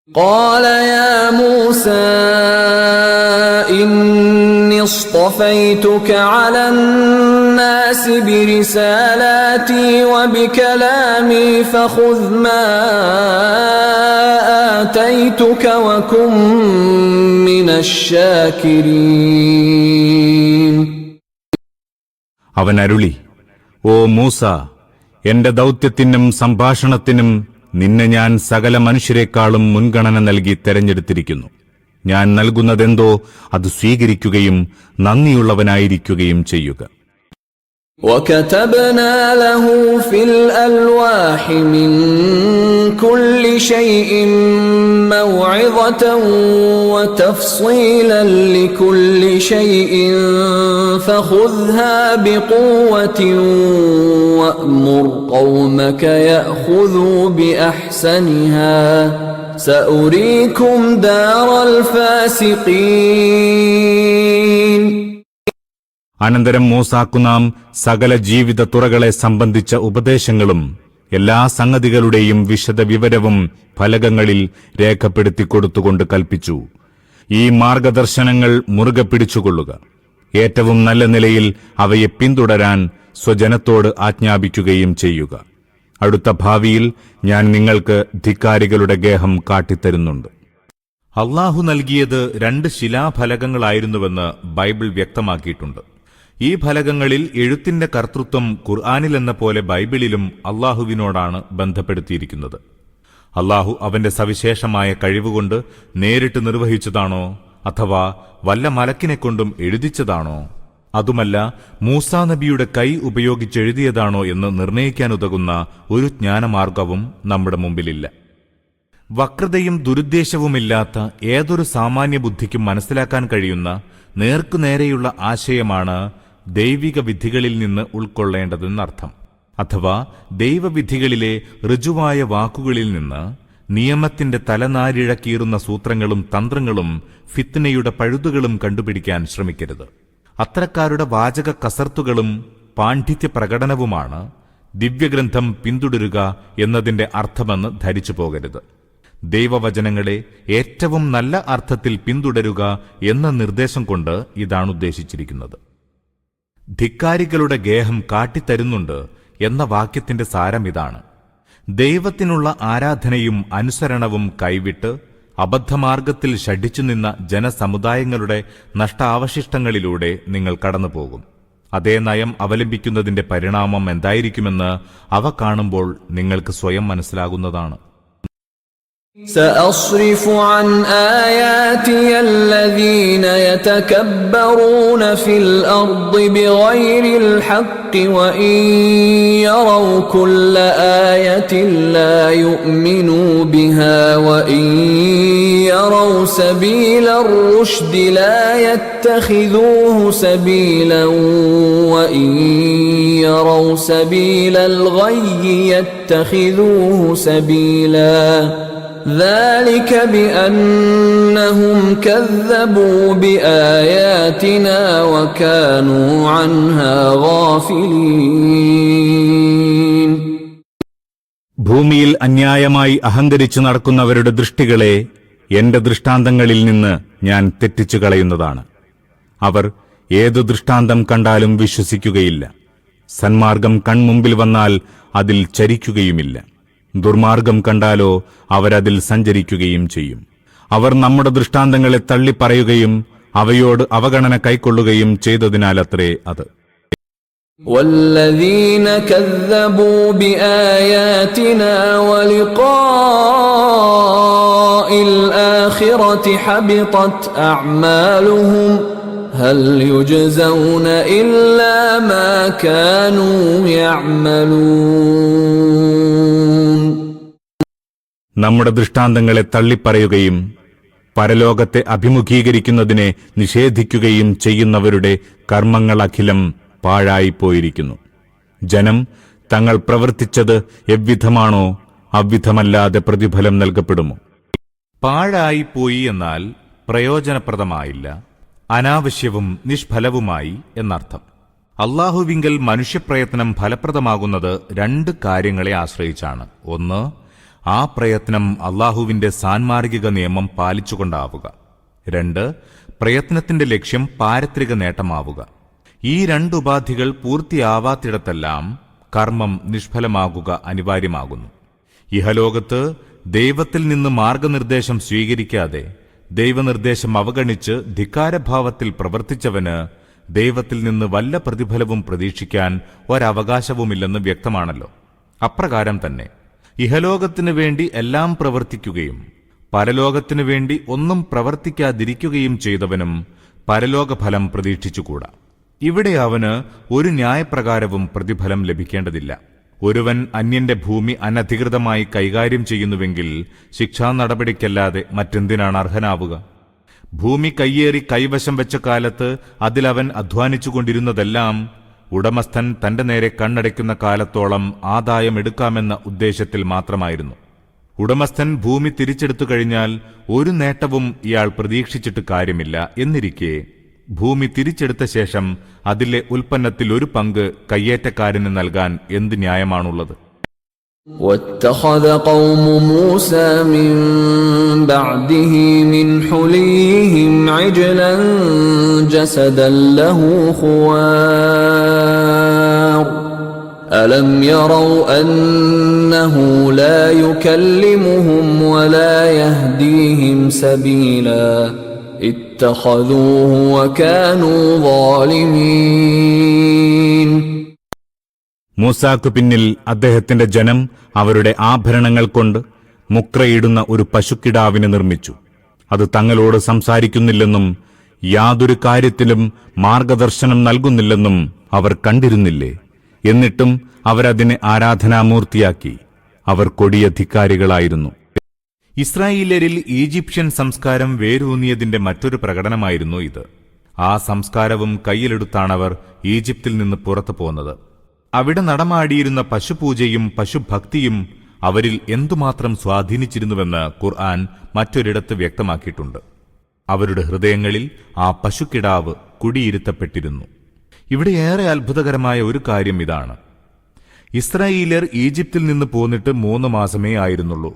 قال يا موسى إني اصطفيتك على الناس برسالاتي وبكلامي فخذ ما آتيتك وكن من الشاكرين. അവൻ അരുളി, ഓ മൂസ, എന്റെ ദൗത്യത്തിനും സംഭാഷണത്തിനും നിന്നെ ഞാൻ സകല മനുഷ്യരെക്കാളും മുൻഗണന നൽകി തെരഞ്ഞെടുത്തിരിക്കുന്നു. ഞാൻ നൽകുന്നതെന്തോ അത് സ്വീകരിക്കുകയും നന്ദിയുള്ളവനായിരിക്കുകയും ചെയ്യുക. وَكَتَبْنَا لَهُ فِي الْأَلْوَاحِ مِنْ كُلِّ شَيْءٍ مَوْعِظَةً وَتَفْصِيلًا لِكُلِّ شَيْءٍ فَخُذْهَا بِقُوَّةٍ وَأْمُرْ قَوْمَكَ يَأْخُذُوا بِأَحْسَنِهَا سَأُرِيكُمْ دَارَ الْفَاسِقِينَ. അനന്തരം മൂസാക്കു നാം സകല ജീവിത തുറകളെ സംബന്ധിച്ച ഉപദേശങ്ങളും എല്ലാ സംഗതികളുടെയും വിശദ വിവരവും ഫലകങ്ങളിൽ രേഖപ്പെടുത്തിക്കൊടുത്തുകൊണ്ട് കൽപ്പിച്ചു, ഈ മാർഗദർശനങ്ങൾ മുറുകെ പിടിച്ചുകൊള്ളുക. ഏറ്റവും നല്ല നിലയിൽ അവയെ പിന്തുടരാൻ സ്വജനത്തോട് ആജ്ഞാപിക്കുകയും ചെയ്യുക. അടുത്ത ഭാവിയിൽ ഞാൻ നിങ്ങൾക്ക് ധിക്കാരികളുടെ ഗേഹം കാട്ടിത്തരുന്നുണ്ട്. അള്ളാഹു നൽകിയത് 2 ശിലാഫലകങ്ങളായിരുന്നുവെന്ന് ബൈബിൾ വ്യക്തമാക്കിയിട്ടുണ്ട്. ഈ ഫലകങ്ങളിൽ എഴുത്തിന്റെ കർത്തൃത്വം ഖുർആനിലെന്ന പോലെ ബൈബിളിലും അള്ളാഹുവിനോടാണ് ബന്ധപ്പെടുത്തിയിരിക്കുന്നത്. അള്ളാഹു അവന്റെ സവിശേഷമായ കഴിവുകൊണ്ട് നേരിട്ട് നിർവഹിച്ചതാണോ അഥവാ വല്ല മലക്കിനെക്കൊണ്ടും എഴുതിച്ചതാണോ, അതുമല്ല മൂസാ നബിയുടെ കൈ ഉപയോഗിച്ചെഴുതിയതാണോ എന്ന് നിർണയിക്കാനുതകുന്ന ഒരു ജ്ഞാനമാർഗവും നമ്മുടെ മുമ്പിലില്ല. വക്രതയും ദുരുദ്ദേശവുമില്ലാത്ത ഏതൊരു സാമാന്യ ബുദ്ധിക്കും മനസ്സിലാക്കാൻ കഴിയുന്ന നേർക്കുനേരെയുള്ള ആശയമാണ് ദൈവിക വിധികളിൽ നിന്ന് ഉൾക്കൊള്ളേണ്ടതെന്നർത്ഥം. അഥവാ ദൈവവിധികളിലെ ഋജുവായ വാക്കുകളിൽ നിന്ന് നിയമത്തിന്റെ തലനാരിഴക്കീറുന്ന സൂത്രങ്ങളും തന്ത്രങ്ങളും ഫിത്നയുടെ പഴുതുകളും കണ്ടുപിടിക്കാൻ ശ്രമിക്കരുത്. അത്തരക്കാരുടെ വാചക കസർത്തുകളും പാണ്ഡിത്യ പ്രകടനവുമാണ് ദിവ്യഗ്രന്ഥം പിന്തുടരുക എന്നതിന്റെ അർത്ഥമെന്ന് ധരിച്ചു പോകരുത്. ദൈവവചനങ്ങളെ ഏറ്റവും നല്ല അർത്ഥത്തിൽ പിന്തുടരുക എന്ന നിർദ്ദേശം കൊണ്ട് ഇതാണ് ഉദ്ദേശിച്ചിരിക്കുന്നത്. ധിക്കാരികളുടെ ഗേഹം കാട്ടിത്തരുന്നുണ്ട് എന്ന വാക്യത്തിന്റെ സാരം ഇതാണ്: ദൈവത്തിനുള്ള ആരാധനയും അനുസരണവും കൈവിട്ട് അബദ്ധമാർഗത്തിൽ ഷഡിച്ചുനിന്ന ജനസമുദായങ്ങളുടെ നഷ്ടാവശിഷ്ടങ്ങളിലൂടെ നിങ്ങൾ കടന്നുപോകും. അതേ നയം അവലംബിക്കുന്നതിന്റെ പരിണാമം എന്തായിരിക്കുമെന്ന് അവ കാണുമ്പോൾ നിങ്ങൾക്ക് സ്വയം മനസ്സിലാകുന്നതാണ്. سأصرف عن آياتي الذين يتكبرون في الأرض بغير الحق وإن يروا كل آية لا يؤمنوا بها وإن يروا سبيل الرشد لا يتخذوه سبيلا وإن يروا سبيل الغي يتخذوه سبيلا ذلك بأنهم كذبوا بآياتنا وكانوا عنها غافلين. ഭൂമിയിൽ അന്യായമായി അഹങ്കരിച്ചു നടക്കുന്നവരുടെ ദൃഷ്ടികളെ എന്റെ ദൃഷ്ടാന്തങ്ങളിൽ നിന്ന് ഞാൻ തെറ്റിച്ചു കളയുന്നതാണ്. അവർ ഏതു ദൃഷ്ടാന്തം കണ്ടാലും വിശ്വസിക്കുകയില്ല. സന്മാർഗം കൺമുമ്പിൽ വന്നാൽ അതിൽ ചരിക്കുകയുമില്ല. ദുർമാർഗം കണ്ടാലോ അവരതിൽ സഞ്ചരിക്കുകയും ചെയ്യും. അവർ നമ്മുടെ ദൃഷ്ടാന്തങ്ങളെ തള്ളിപ്പറയുകയും അവയോട് അവഗണന കൈക്കൊള്ളുകയും ചെയ്തതിനാലത്രേ അത്. والذين كذبوا بآياتنا ولقاء الآخرة حبطت أعمالهم هل يجزون إلا ما كانوا يعملون. നമ്മുടെ ദൃഷ്ടാന്തങ്ങളെ തള്ളിപ്പറയുകയും പരലോകത്തെ അഭിമുഖീകരിക്കുന്നതിനെ നിഷേധിക്കുകയും ചെയ്യുന്നവരുടെ കർമ്മങ്ങളഖിലം പാഴായിപ്പോയിരിക്കുന്നു. ജനം തങ്ങൾ പ്രവർത്തിച്ചത് എவ்விധമാണോ അവ്വിധമല്ലാതെ പ്രതിഫലം നൽകപ്പെടുമോ? പാഴായിപ്പോയി എന്നാൽ പ്രയോജനപ്രദമായില്ല, അനാവശ്യവും നിഷ്ഫലവുമായി എന്നർത്ഥം. അല്ലാഹുവിങ്കൽ മനുഷ്യപ്രയത്നം ഫലപ്രദമാകുന്നത് 2 കാര്യങ്ങളെ ആശ്രയിച്ചാണ്. ഒന്ന്, ആ പ്രയത്നം അള്ളാഹുവിന്റെ സാൻമാർഗിക നിയമം പാലിച്ചുകൊണ്ടാവുക. 2. പ്രയത്നത്തിന്റെ ലക്ഷ്യം പാരത്രിക നേട്ടമാവുക. ഈ 2 ഉപാധികൾ പൂർത്തിയാവാത്തിടത്തെല്ലാം കർമ്മം നിഷ്ഫലമാകുക അനിവാര്യമാകുന്നു. ഇഹലോകത്ത് ദൈവത്തിൽ നിന്ന് മാർഗനിർദ്ദേശം സ്വീകരിക്കാതെ ദൈവനിർദ്ദേശം അവഗണിച്ച് ധിക്കാരഭാവത്തിൽ പ്രവർത്തിച്ചവന് ദൈവത്തിൽ നിന്ന് വല്ല പ്രതിഫലവും പ്രതീക്ഷിക്കാൻ ഒരവകാശവുമില്ലെന്ന് വ്യക്തമാണല്ലോ. അപ്രകാരം തന്നെ ഇഹലോകത്തിനു വേണ്ടി എല്ലാം പ്രവർത്തിക്കുകയും പരലോകത്തിനു വേണ്ടി ഒന്നും പ്രവർത്തിക്കാതിരിക്കുകയും ചെയ്തവനും പരലോകഫലം പ്രതീക്ഷിച്ചുകൂടാ. ഇവിടെ അവന് ഒരു ന്യായപ്രകാരവും പ്രതിഫലം ലഭിക്കേണ്ടതില്ല. ഒരുവൻ അന്യന്റെ ഭൂമി അനധികൃതമായി കൈകാര്യം ചെയ്യുന്നുവെങ്കിൽ ശിക്ഷാ നടപടിക്കല്ലാതെ മറ്റെന്തിനാണ് അർഹനാവുക? ഭൂമി കയ്യേറി കൈവശം വെച്ച കാലത്ത് അതിലവൻ അധ്വാനിച്ചുകൊണ്ടിരുന്നതെല്ലാം ഉടമസ്ഥൻ തന്റെ നേരെ കണ്ണടയ്ക്കുന്ന കാലത്തോളം ആദായമെടുക്കാമെന്ന ഉദ്ദേശത്തിൽ മാത്രമായിരുന്നു. ഉടമസ്ഥൻ ഭൂമി തിരിച്ചെടുത്തു കഴിഞ്ഞാൽ ഒരു നേട്ടവും ഇയാൾ പ്രതീക്ഷിച്ചിട്ട് കാര്യമില്ല. എന്നിരിക്കെ ഭൂമി തിരിച്ചെടുത്ത ശേഷം അതിലെ ഉൽപ്പന്നത്തിൽ ഒരു പങ്ക് കയ്യേറ്റക്കാരന് നൽകാൻ എന്ത് ന്യായമാണുള്ളത്? واتخذ قوم موسى من بعده من حليهم عجلا جسدا له خوار ألم يروا أنه لا يكلمهم ولا يهديهم سبيلا اتخذوه وكانوا ظالمين. മൂസാക്കു പിന്നിൽ അദ്ദേഹത്തിന്റെ ജനം അവരുടെ ആഭരണങ്ങൾ കൊണ്ട് മുക്രയിടുന്ന ഒരു പശുക്കിടാവിനെ നിർമ്മിച്ചു. അത് തങ്ങളോട് സംസാരിക്കുന്നില്ലെന്നും യാതൊരു കാര്യത്തിലും മാർഗദർശനം നൽകുന്നില്ലെന്നും അവർ കണ്ടിരുന്നില്ലേ? എന്നിട്ടും അവരതിനെ ആരാധനാമൂർത്തിയാക്കി. അവർ കൊടിയ ധിക്കാരികളായിരുന്നു. ഇസ്രായേല്യരിൽ ഈജിപ്ഷ്യൻ സംസ്കാരം വേരൂന്നിയതിന്റെ മറ്റൊരു പ്രകടനമായിരുന്നു ഇത്. ആ സംസ്കാരവും കയ്യിലെടുത്താണവർ ഈജിപ്തിൽ നിന്ന് പുറത്തു പോന്നത്. അവിടെ നടമാടിയിരുന്ന പശുപൂജയും പശുഭക്തിയും അവരിൽ എന്തുമാത്രം സ്വാധീനിച്ചിരുന്നുവെന്ന് ഖുർആൻ മറ്റൊരിടത്ത് വ്യക്തമാക്കിയിട്ടുണ്ട്. അവരുടെ ഹൃദയങ്ങളിൽ ആ പശുക്കിടാവ് കുടിയിരുത്തപ്പെട്ടിരുന്നു. ഇവിടെ ഏറെ അത്ഭുതകരമായ ഒരു കാര്യം ഇതാണ്. ഇസ്രായേല്യർ ഈജിപ്തിൽ നിന്ന് പോന്നിട്ട് 3 മാസമേ ആയിരുന്നുള്ളൂ.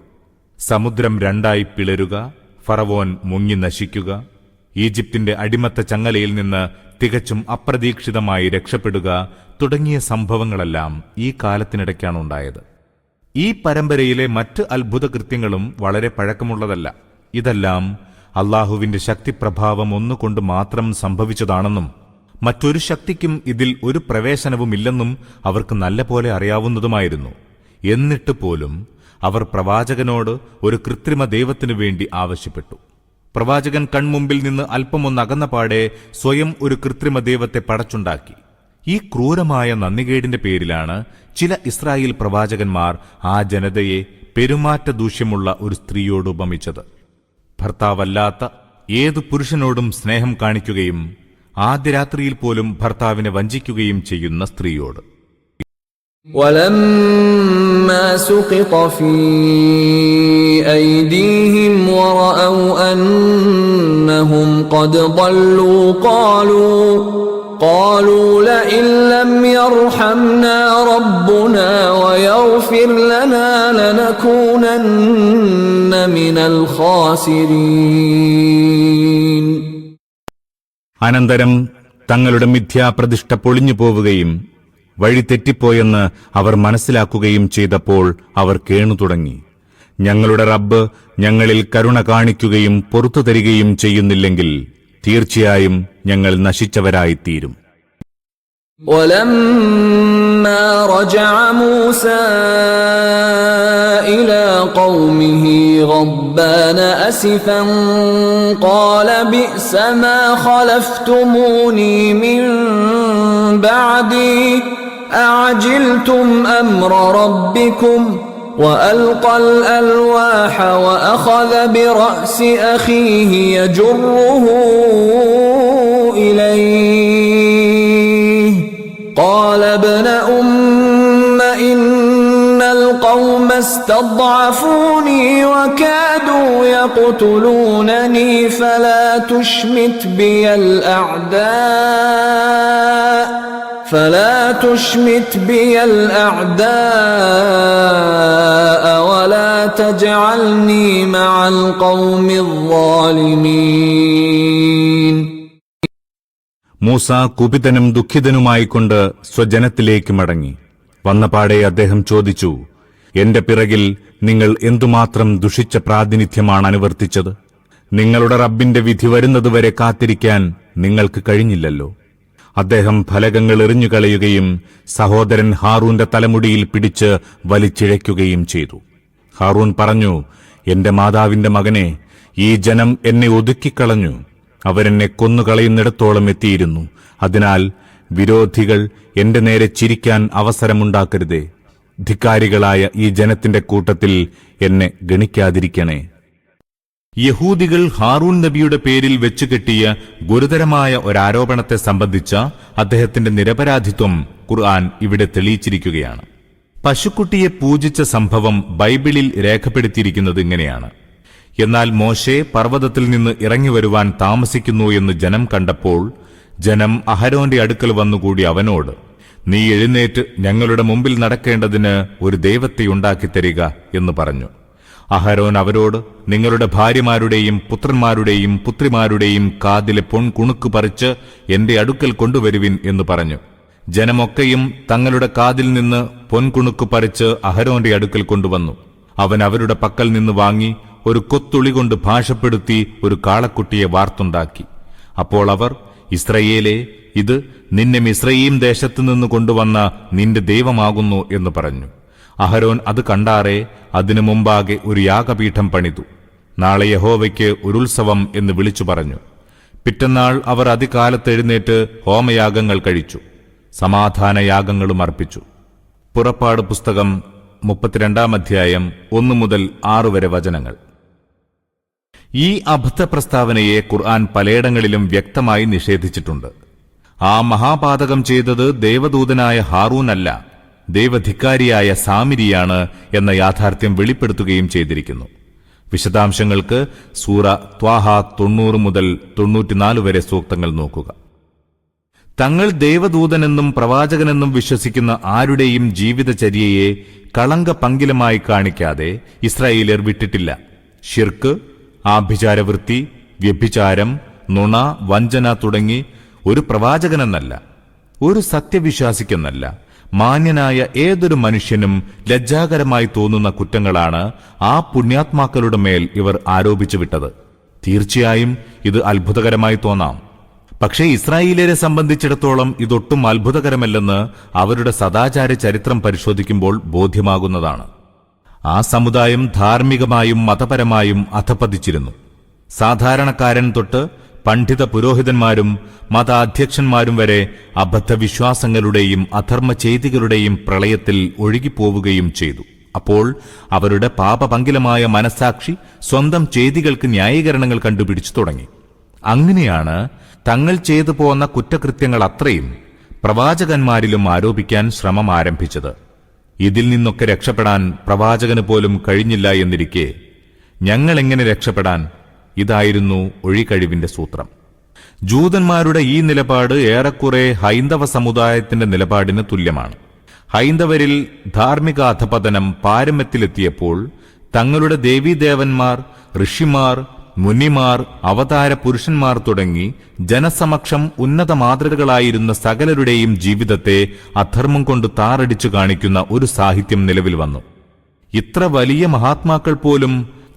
സമുദ്രം 2ആയി പിളരുക, ഫറവോൻ മുങ്ങി നശിക്കുക, ഈജിപ്തിന്റെ അടിമത്ത ചങ്ങലയിൽ നിന്ന് തികച്ചും അപ്രതീക്ഷിതമായി രക്ഷപ്പെടുക തുടങ്ങിയ സംഭവങ്ങളെല്ലാം ഈ കാലത്തിനിടയ്ക്കാണുണ്ടായത്. ഈ പരമ്പരയിലെ മറ്റ് അത്ഭുത കൃത്യങ്ങളും വളരെ പഴക്കമുള്ളതല്ല. ഇതെല്ലാം അള്ളാഹുവിന്റെ ശക്തിപ്രഭാവം ഒന്നുകൊണ്ട് മാത്രം സംഭവിച്ചതാണെന്നും മറ്റൊരു ശക്തിക്കും ഇതിൽ ഒരു പ്രവേശനവുമില്ലെന്നും അവർക്ക് നല്ലപോലെ അറിയാവുന്നതുമായിരുന്നു. എന്നിട്ട് പോലും അവർ പ്രവാചകനോട് ഒരു കൃത്രിമ ദൈവത്തിനു വേണ്ടി ആവശ്യപ്പെട്ടു. പ്രവാചകൻ കൺമുമ്പിൽ നിന്ന് അല്പമൊന്നകന്ന പാടെ സ്വയം ഒരു കൃത്രിമ ദൈവത്തെ പടച്ചുണ്ടാക്കി. ഈ ക്രൂരമായ നന്ദികേടിന്റെ പേരിലാണ് ചില ഇസ്രായേൽ പ്രവാചകന്മാർ ആ ജനതയെ പെരുമാറ്റ ദൂഷ്യമുള്ള ഒരു സ്ത്രീയോട് ഉപമിച്ചത്. ഭർത്താവല്ലാത്ത ഏതു പുരുഷനോടും സ്നേഹം കാണിക്കുകയും ആദ്യ രാത്രിയിൽ പോലും ഭർത്താവിനെ വഞ്ചിക്കുകയും ചെയ്യുന്ന സ്ത്രീയോട്. ولما سقط في أيديهم ورأوا أنهم قد ضلوا قالوا لئن لم يرحمنا ربنا ويغفر لنا لنكونن من الخاسرين. അനന്തരം തങ്ങളുടെ മിഥ്യാപ്രതിഷ്ഠ പൊളിഞ്ഞു പോവുകയും വഴിതെറ്റിപ്പോയെന്ന് അവർ മനസ്സിലാക്കുകയും ചെയ്തപ്പോൾ അവർ കേണു തുടങ്ങി. ഞങ്ങളുടെ റബ്ബ് ഞങ്ങളിൽ കരുണ കാണിക്കുകയും പുറത്തു തരികയും ചെയ്യുന്നില്ലെങ്കിൽ തീർച്ചയായും ഞങ്ങൾ നശിച്ചവരായിത്തീരും. ولما رجع موسى إلى قومه غضبان أسفا قال بئس ما خلفتموني من بعدي أعجلتم أمر ربكم وألقى الألواح وأخذ برأس أخيه يجره إليه قال ابن أم إن القوم استضعفوني وكادوا يقتلونني فلا تشمت بي الأعداء فلا تشمت بي الأعداء ولا تجعلني مع القوم الظالمين. മൂസ കുപിതനും ദുഃഖിതനുമായിക്കൊണ്ട് സ്വജനത്തിലേക്ക് മടങ്ങി. വന്നപാടെ അദ്ദേഹം ചോദിച്ചു, എന്റെ പിറകിൽ നിങ്ങൾ എന്തുമാത്രം ദുഷിച്ച പ്രാതിനിധ്യമാണ് അനുവർത്തിച്ചത്? നിങ്ങളുടെ റബ്ബിന്റെ വിധി വരുന്നതുവരെ കാത്തിരിക്കാൻ നിങ്ങൾക്ക് കഴിഞ്ഞില്ലല്ലോ. അദ്ദേഹം ഫലകങ്ങൾ എറിഞ്ഞുകളയുകയും സഹോദരൻ ഹാറൂന്റെ തലമുടിയിൽ പിടിച്ച് വലിച്ചിഴയ്ക്കുകയും ചെയ്തു. ഹാറൂൻ പറഞ്ഞു, എന്റെ മാതാവിന്റെ മകനെ, ഈ ജനം എന്നെ ഒതുക്കിക്കളഞ്ഞു. അവരെന്നെ കൊന്നുകളയുന്നിടത്തോളം എത്തിയിരുന്നു. അതിനാൽ വിരോധികൾ എന്റെ നേരെ ചിരിക്കാൻ അവസരമുണ്ടാക്കരുതേ. ധിക്കാരികളായ ഈ ജനത്തിന്റെ കൂട്ടത്തിൽ എന്നെ ഗണിക്കാതിരിക്കണേ. യഹൂദികൾ ഹാറൂൻ നബിയുടെ പേരിൽ വെച്ചുകെട്ടിയ ഗുരുതരമായ ഒരാരോപണത്തെ സംബന്ധിച്ച അദ്ദേഹത്തിന്റെ നിരപരാധിത്വം ഖുർആൻ ഇവിടെ തെളിയിച്ചിരിക്കുകയാണ്. പശുക്കുട്ടിയെ പൂജിച്ച സംഭവം ബൈബിളിൽ രേഖപ്പെടുത്തിയിരിക്കുന്നത് ഇങ്ങനെയാണ്. എന്നാൽ മോശെ പർവ്വതത്തിൽ നിന്ന് ഇറങ്ങിവരുവാൻ താമസിക്കുന്നു എന്ന് ജനം കണ്ടപ്പോൾ ജനം അഹരോന്റെ അടുക്കൽ വന്നുകൂടി അവനോട്, നീ എഴുന്നേറ്റ് ഞങ്ങളുടെ മുമ്പിൽ നടക്കേണ്ടതിന് ഒരു ദൈവത്തെ ഉണ്ടാക്കിത്തരിക എന്ന് പറഞ്ഞു. അഹരോൻ അവരോട്, നിങ്ങളുടെ ഭാര്യമാരുടെയും പുത്രന്മാരുടെയും പുത്രിമാരുടെയും കാതിലെ പൊൻകുണുക്ക് പറിച്ച് എന്റെ അടുക്കൽ കൊണ്ടുവരുവിൻ എന്ന് പറഞ്ഞു. ജനമൊക്കെയും തങ്ങളുടെ കാതിൽ നിന്ന് പൊൻകുണുക്ക് പറിച്ച് അഹരോന്റെ അടുക്കൽ കൊണ്ടുവന്നു. അവൻ അവരുടെ പക്കൽ നിന്ന് വാങ്ങി ഒരു കൊത്തുളി കൊണ്ട് ഭാഷപ്പെടുത്തി ഒരു കാളക്കുട്ടിയെ വാർത്തുണ്ടാക്കി. അപ്പോൾ അവർ, ഇസ്രയേലേ, ഇത് നിന്നെ മിസ്രയീം ദേശത്തുനിന്ന് കൊണ്ടുവന്ന നിന്റെ ദൈവമാകുന്നു എന്ന് പറഞ്ഞു. അഹരോൻ അത് കണ്ടാറെ അതിനു മുമ്പാകെ ഒരു യാഗപീഠം പണിതു. നാളെ യഹോവയ്ക്ക് ഒരു ഉത്സവം എന്ന് വിളിച്ചു പറഞ്ഞു. പിറ്റന്നാൾ അവർ അതികാലത്ത് എഴുന്നേറ്റ് ഹോമയാഗങ്ങൾ കഴിച്ചു, സമാധാനയാഗങ്ങളും അർപ്പിച്ചു. പുറപ്പാട് പുസ്തകം 32 അധ്യായം 1 മുതൽ 6 വരെ വചനങ്ങൾ. ഈ അബദ്ധ പ്രസ്താവനയെ ഖുർആൻ പലയിടങ്ങളിലും വ്യക്തമായി നിഷേധിച്ചിട്ടുണ്ട്. ആ മഹാപാതകം ചെയ്തത് ദേവദൂതനായ ഹാറൂൻ അല്ല, ദൈവധിക്കാരിയായ സാമിരിയാണ് എന്ന യാഥാർത്ഥ്യം വെളിപ്പെടുത്തുകയും ചെയ്തിരിക്കുന്നു. വിശദാംശങ്ങൾക്ക് സൂറ ത്വാഹ 90 മുതൽ 94 വരെ സൂക്തങ്ങൾ നോക്കുക. തങ്ങൾ ദേവദൂതനെന്നും പ്രവാചകനെന്നും വിശ്വസിക്കുന്ന ആരുടെയും ജീവിതചര്യയെ കളങ്കപങ്കിലമായി കാണിക്കാതെ ഇസ്രായേലിയർ വിട്ടിട്ടില്ല. ശിർക്ക്, ആഭിചാരവൃത്തി, വ്യഭിചാരം, നുണ, വഞ്ചന തുടങ്ങി ഒരു പ്രവാചകനെന്നല്ല, ഒരു സത്യവിശ്വാസിക്കെന്നല്ല, മാന്യനായ ഏതൊരു മനുഷ്യനും ലജ്ജാകരമായി തോന്നുന്ന കുറ്റങ്ങളാണ് ആ പുണ്യാത്മാക്കളുടെ മേൽ ഇവർ ആരോപിച്ചുവിട്ടത്. തീർച്ചയായും ഇത് അത്ഭുതകരമായി തോന്നാം. പക്ഷേ ഇസ്രായേലിയരെ സംബന്ധിച്ചിടത്തോളം ഇതൊട്ടും അത്ഭുതകരമല്ലെന്ന് അവരുടെ സദാചാര ചരിത്രം പരിശോധിക്കുമ്പോൾ ബോധ്യമാകുന്നതാണ്. ആ സമുദായം ധാർമ്മികമായും മതപരമായും അധപ്പതിച്ചിരുന്നു. സാധാരണക്കാരൻ തൊട്ട് പണ്ഡിത പുരോഹിതന്മാരും മതാധ്യക്ഷന്മാരും വരെ അബദ്ധവിശ്വാസങ്ങളുടെയും അധർമ്മ ചെയ്തികളുടെയും പ്രളയത്തിൽ ഒഴുകിപ്പോവുകയും ചെയ്തു. അപ്പോൾ അവരുടെ പാപപങ്കിലമായ മനസ്സാക്ഷി സ്വന്തം ചെയ്തികൾക്ക് ന്യായീകരണങ്ങൾ കണ്ടുപിടിച്ചു തുടങ്ങി. അങ്ങനെയാണ് തങ്ങൾ ചെയ്തു പോന്ന കുറ്റകൃത്യങ്ങൾ അത്രയും പ്രവാചകന്മാരിലും ആരോപിക്കാൻ ശ്രമം ആരംഭിച്ചത്. ഇതിൽ നിന്നൊക്കെ രക്ഷപ്പെടാൻ പ്രവാചകന് പോലും കഴിഞ്ഞില്ല എന്നിരിക്കെ ഞങ്ങളെങ്ങനെ രക്ഷപ്പെടാൻ? ഇതായിരുന്നു ഒഴികഴിവിന്റെ സൂത്രം. ജൂതന്മാരുടെ ഈ നിലപാട് ഏറെക്കുറെ ഹൈന്ദവ സമുദായത്തിന്റെ നിലപാടിന് തുല്യമാണ്. ഹൈന്ദവരിൽ ധാർമ്മിക അധപതനം പാരമ്യത്തിലെത്തിയപ്പോൾ തങ്ങളുടെ ദേവീദേവന്മാർ, ഋഷിമാർ, മുനിമാർ, അവതാര പുരുഷന്മാർ തുടങ്ങി ജനസമക്ഷം ഉന്നത മാതൃകകളായിരുന്ന സകലരുടെയും ജീവിതത്തെ അധർമ്മം കൊണ്ട് താറടിച്ചു കാണിക്കുന്ന ഒരു സാഹിത്യം നിലവിൽ വന്നു. ഇത്ര വലിയ മഹാത്മാക്കൾ പോലും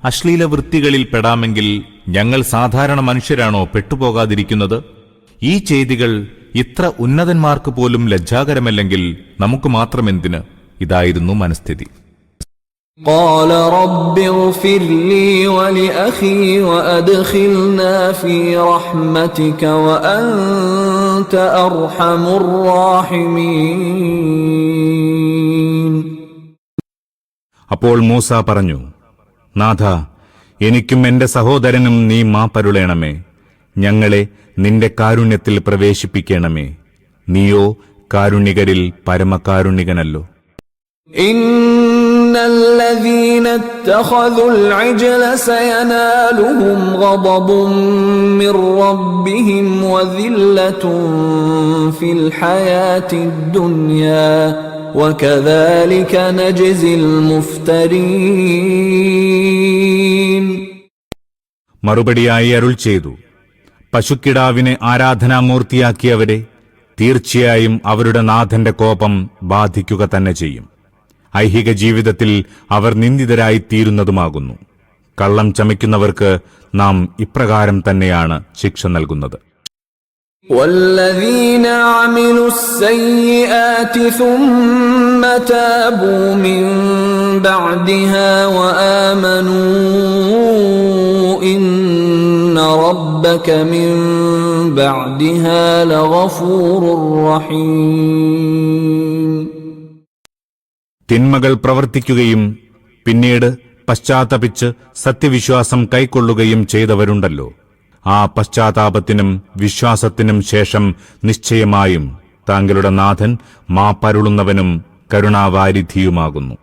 അശ്ലീല വൃത്തികളിൽ പെടാമെങ്കിൽ ഞങ്ങൾ സാധാരണ മനുഷ്യരാണോ പെട്ടുപോകാതിരിക്കുന്നത്? ഈ ചെയ്തികൾ ഇത്ര ഉന്നതന്മാർക്ക് പോലും ലജ്ജാകരമല്ലെങ്കിൽ നമുക്ക് മാത്രമെന്തിന്? ഇതായിരുന്നു മനസ്ഥിതി. قال رب اغفر لي ولأخي وأدخلنا في رحمتك وأنت أرحم الراحمين. അപ്പോൾ മൂസ പറഞ്ഞു, നാഥ, എനിക്കും എന്റെ സഹോദരനും നീ മാപ്പരുളേണമേ. ഞങ്ങളെ നിന്റെ കാരുണ്യത്തിൽ പ്രവേശിപ്പിക്കണമേ. നീയോ കാരുണ്യകരിൽ പരമകാരുണ്യകനല്ലോ. إن الذين اتخذوا العجل سينالهم غضب من ربهم وذلة في الحياة الدنيا وكذلك نجزي المفترين. മറുപടിയായി അരുൾ ചെയ്തു, പശുക്കിടാവിനെ ആരാധനാമൂർത്തിയാക്കിയവരെ തീർച്ചയായും അവരുടെ നാഥന്റെ കോപം ബാധിക്കുക തന്നെ ചെയ്യും. ഐഹിക ജീവിതത്തിൽ അവർ നിന്ദിതരായിത്തീരുന്നതുമാകുന്നു. കള്ളം ചമയ്ക്കുന്നവർക്ക് നാം ഇപ്രകാരം തന്നെയാണ് ശിക്ഷ നൽകുന്നത്. والذين عملوا السيئات ثم تابوا من بعدها وآمنوا إن ربك من بعدها لغفور رحيم. തിന്മകൾ പ്രവർത്തിക്കുകയും പിന്നീട് പശ്ചാത്തപിച്ച് സത്യവിശ്വാസം കൈക്കൊള്ളുകയും ചെയ്തവരുണ്ടല്ലോ, ആ പശ്ചാത്താപത്തിനും വിശ്വാസത്തിനും ശേഷം നിശ്ചയമായും താങ്കളുടെ നാഥൻ മാപ്പരുളുന്നവനും കരുണാവാരിധിയുമാകുന്നു.